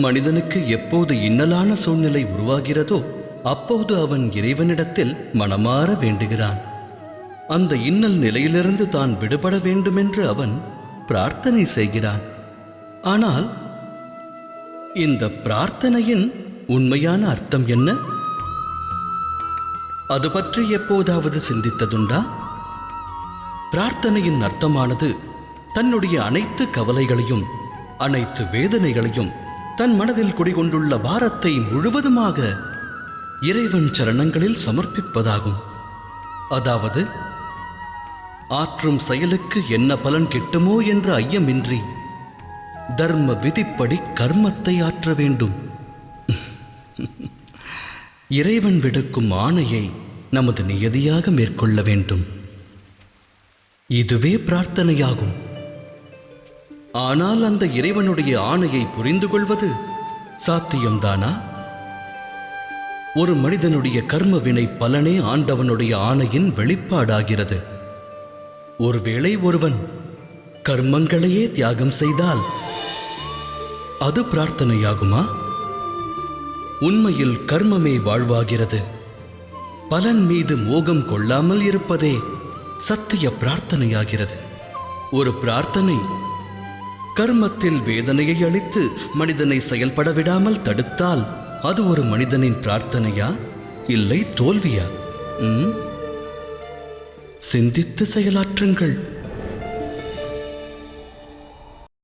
மனிதனுக்கு எப்போது இன்னலான சூழ்நிலை உருவாகிறதோ அப்போது அவன் இறைவனிடத்தில் மனமாற வேண்டுகிறான். அந்த இன்னல் நிலையிலிருந்து தான் விடுபட வேண்டுமென்று அவன் பிரார்த்தனை செய்கிறான். ஆனால் இந்த பிரார்த்தனையின் உண்மையான அர்த்தம் என்ன? அது பற்றி எப்போதாவது சிந்தித்ததுண்டா? பிரார்த்தனையின் அர்த்தமானது தன்னுடைய அனைத்து கவலைகளையும் அனைத்து வேதனைகளையும் தன் மனதில் குடிகொண்டுள்ள பாரத்தை முழுவதுமாக இறைவன் சரணங்களில் சமர்ப்பிப்பதாகும். அதாவது ஆற்றும் செயலுக்கு என்ன பலன் கிட்டுமோ என்ற ஐயமின்றி தர்ம விதிப்படி கர்மத்தை ஆற்ற வேண்டும். இறைவன் விடுக்கும் ஆணையை நமது நியதியாக மேற்கொள்ள வேண்டும். இதுவே பிரார்த்தனையாகும். ஆனால் அந்த இறைவனுடைய ஆணையை புரிந்து கொள்வது சாத்தியம்தானா? ஒரு மனிதனுடைய கர்ம வினை பலனே ஆண்டவனுடைய ஆணையின் வெளிப்பாடாகிறது. ஒருவேளை ஒருவன் கர்மங்களையே தியாகம் செய்தால் அது பிரார்த்தனையாகுமா? உண்மையில் கர்மமே வாழ்வாகிறது. பலன் மீது மோகம் கொள்ளாமல் இருப்பதே சத்திய பிரார்த்தனையாகிறது. ஒரு பிரார்த்தனை கர்மத்தில் வேதனையை அளித்து மனிதனை செயல்பட விடாமல் தடுத்தால் அது ஒரு மனிதனின் பிரார்த்தனையா இல்லை தோல்வியா? சிந்தித்து செயலாற்றுங்கள்.